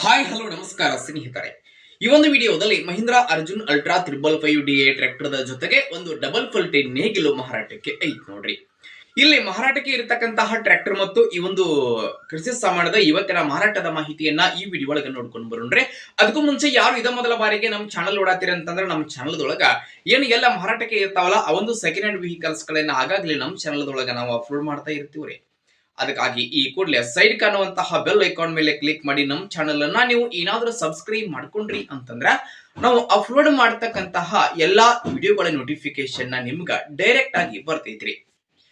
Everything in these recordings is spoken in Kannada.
ಹಾಯ್ ಹಲೋ ನಮಸ್ಕಾರ ಸ್ನೇಹಿತರೆ. ಈ ಒಂದು ವಿಡಿಯೋದಲ್ಲಿ Mahindra Arjun ultra 555DA tractor ಜೊತೆಗೆ ಒಂದು ಡಬಲ್ ಫಲ್ಟಿ ನೇಗಿಲು ಮಾರಾಟಕ್ಕೆ ಐತ್ ನೋಡ್ರಿ. ಇಲ್ಲಿ ಮಾರಾಟಕ್ಕೆ ಇರತಕ್ಕಂತಹ ಟ್ರ್ಯಾಕ್ಟರ್ ಮತ್ತು ಈ ಒಂದು ಕೃಷಿ ಸಾಮಾನದ ಇವತ್ತಿನ ಮಾರಾಟದ ಮಾಹಿತಿಯನ್ನ ಈ ವಿಡಿಯೋ ಒಳಗೆ ನೋಡ್ಕೊಂಡು ಬರೋಣ್ರಿ. ಅದಕ್ಕೂ ಮುಂಚೆ ಯಾರು ಇದ ಮೊದಲ ಬಾರಿಗೆ ನಮ್ಮ ಚಾನಲ್ ನೋಡಾತೀರಿ ಅಂತಂದ್ರೆ ನಮ್ಮ ಚಾನಲ್ ದೊಳಗ ಏನು ಎಲ್ಲ ಮಾರಾಟಕ್ಕೆ ಇರ್ತಾವಲ್ಲ ಆ ಒಂದು ಸೆಕೆಂಡ್ ಹ್ಯಾಂಡ್ ವೆಹಿಕಲ್ಸ್ ಗಳನ್ನ ಆಗಾಗ್ಲೇ ನಮ್ಮ ಚಾನಲ್ ದೊಳಗ ನಾವು ಅಪ್ಲೋಡ್ ಮಾಡ್ತಾ ಇರ್ತೀವ್ರಿ. ಅದಕ್ಕಾಗಿ ಈ ಕೂಡಲೇ ಸೈಡ್ ಕಾಣುವಂತಹ ಬೆಲ್ ಐಕಾನ್ ಮೇಲೆ ಕ್ಲಿಕ್ ಮಾಡಿ ನಮ್ಮ ಚಾನಲ್ ಅನ್ನ ನೀವು ಏನಾದ್ರೂ ಸಬ್ಸ್ಕ್ರೈಬ್ ಮಾಡ್ಕೊಂಡ್ರಿ ಅಂತಂದ್ರ ನಾವು ಅಪ್ಲೋಡ್ ಮಾಡತಕ್ಕಂತಹ ಎಲ್ಲಾ ವಿಡಿಯೋಗಳ ನೋಟಿಫಿಕೇಶನ್ ನಿಮ್ಗ ಡೈರೆಕ್ಟ್ ಆಗಿ ಬರ್ತೈತ್ರಿ.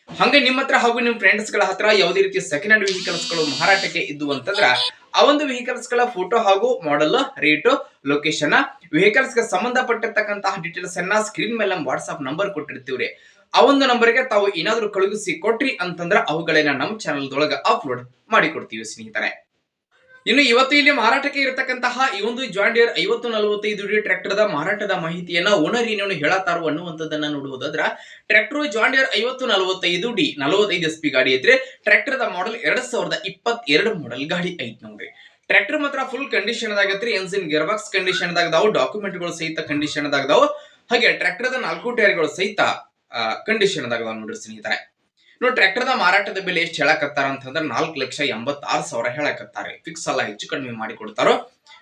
ಹಂಗೆ ನಿಮ್ಮ ಹತ್ರ ಹಾಗೂ ನಿಮ್ಮ ಫ್ರೆಂಡ್ಸ್ ಗಳ ಹತ್ರ ಯಾವುದೇ ರೀತಿಯ ಸೆಕೆಂಡ್ ಹ್ಯಾಂಡ್ ವೆಹಿಕಲ್ಸ್ ಗಳು ಮಾರಾಟಕ್ಕೆ ಇದ್ದು ಅಂತಂದ್ರ ಆ ಒಂದು ವೆಹಿಕಲ್ಸ್ ಗಳ ಫೋಟೋ ಹಾಗೂ ಮಾಡೆಲ್, ರೇಟ್, ಲೊಕೇಶನ್, ವೆಹಿಕಲ್ಸ್ ಗೆ ಸಂಬಂಧಪಟ್ಟಿರ್ತಕ್ಕಂತಹ ಡೀಟೇಲ್ಸ್ ಅನ್ನ ಸ್ಕ್ರೀನ್ ಮೇಲೆ ನಮ್ಮ ವಾಟ್ಸ್ಆಪ್ ನಂಬರ್ ಕೊಟ್ಟಿರ್ತೀವ್ರಿ. ಆ ಒಂದು ನಂಬರ್ಗೆ ತಾವು ಏನಾದ್ರೂ ಕಳುಹಿಸಿ ಕೊಟ್ರಿ ಅಂತಂದ್ರ ಅವುಗಳನ್ನ ನಮ್ಮ ಚಾನಲ್ ದೊಳಗ ಅಪ್ಲೋಡ್ ಮಾಡಿ ಕೊಡ್ತೀವಿ ಸ್ನೇಹಿತರೆ. ಇನ್ನು ಇವತ್ತು ಇಲ್ಲಿ ಮಾರಾಟಕ್ಕೆ ಇರತಕ್ಕಂತಹ ಈ ಒಂದು ಜಾನ್ ಡಿಯರ್ 5045 ಟ್ರ್ಯಾಕ್ಟರ್ ದ ಮಾರಾಟದ ಮಾಹಿತಿಯನ್ನ ಓನರ್ ಏನೇನು ಹೇಳತಾರು ಅನ್ನುವಂಥದ್ದನ್ನ ನೋಡುವುದಾದ್ರ tractor John Deere 5045D 45 SP ಗಾಡಿ ಐತ್ರಿ. ಟ್ರ್ಯಾಕ್ಟರ್ ದ ಮಾಡೆಲ್ 2022 ಮಾಡೆಲ್ ಗಾಡಿ ಐತ್ ನೋಡ್ರಿ. ಟ್ರ್ಯಾಕ್ಟರ್ ಮಾತ್ರ ಫುಲ್ ಕಂಡೀಷನ್ ಆಗೈತ್ರಿ. ಎಂಜಿನ್ ಗೇರ್ ಬಾಕ್ಸ್ ಕಂಡೀಷನ್ ದಾಗದಾವು, ಡಾಕ್ಯುಮೆಂಟ್ ಗಳು ಸಹಿತ ಕಂಡೀಷನ್ ದಾಗದಾವು. ಹಾಗೆ ಟ್ರ್ಯಾಕ್ಟರ್ ದ 4 ಟೈರ್ ಗಳು ಸಹಿತ ಕಂಡೀಷನ್ ದಾಗದಾವ ನೋಡ್ರಿ ಸ್ನೇಹಿತರೆ. ನೋಡಿ ಟ್ರ್ಯಾಕ್ಟರ್ ದ ಮಾರಾಟದ ಬೆಲೆ ಎಷ್ಟು ಹೇಳಕತ್ತಾರ ಅಂತಂದ್ರೆ 4,86,000 ಹೇಳಕತ್ತಾರೆ. ಫಿಕ್ಸ್ ಅಲ್ಲ, ಹೆಚ್ಚು ಕಡಿಮೆ ಮಾಡಿ ಕೊಡ್ತಾರೋ.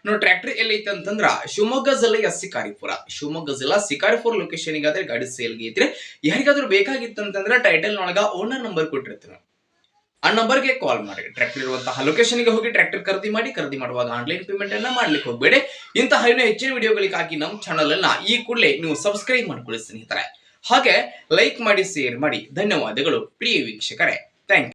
ನೋಡಿ ಟ್ರ್ಯಾಕ್ಟರ್ ಎಲ್ಲಿ ಐತೆ ಅಂತಂದ್ರ ಶಿವಮೊಗ್ಗ ಜಿಲ್ಲೆಯ ಶಿಕಾರಿಪುರ ಲೊಕೇಶನ್ ಗಾದ್ರೆ ಗಾಡಿ ಸೇಲ್ಗೆ ಐತ್ರಿ. ಯಾರಿಗಾದ್ರೂ ಬೇಕಾಗಿತ್ತಂತಂದ್ರೆ ಟೈಟಲ್ ನೊಳಗ ಓನರ್ ನಂಬರ್ ಕೊಟ್ಟಿರ್ತೀವಿ, ಆ ನಂಬರ್ಗೆ ಕಾಲ್ ಮಾಡಿ ಟ್ರ್ಯಾಕ್ಟರ್ ಇರುವಂತಹ ಲೊಕೇಶನ್ ಗೆ ಹೋಗಿ ಟ್ರ್ಯಾಕ್ಟರ್ ಖರೀದಿ ಮಾಡುವಾಗ ಆನ್ಲೈನ್ ಪೇಮೆಂಟ್ ಅನ್ನ ಮಾಡ್ಲಿಕ್ಕೆ ಹೋಗಬೇಡಿ. ಇಂತಹ ಇನ್ನೂ ಹೆಚ್ಚಿನ ವಿಡಿಯೋಗಳಿಗಾಗಿ ನಮ್ಮ ಚಾನಲ್ ಅನ್ನ ಈ ಕೂಡಲೇ ನೀವು ಸಬ್ಸ್ಕ್ರೈಬ್ ಮಾಡ್ಕೊಳ್ಳಿ ಸ್ನೇಹಿತರೆ. ಹಾಗೆ ಲೈಕ್ ಮಾಡಿ, ಶೇರ್ ಮಾಡಿ. ಧನ್ಯವಾದಗಳು ಪ್ರಿಯ ವೀಕ್ಷಕರೇ.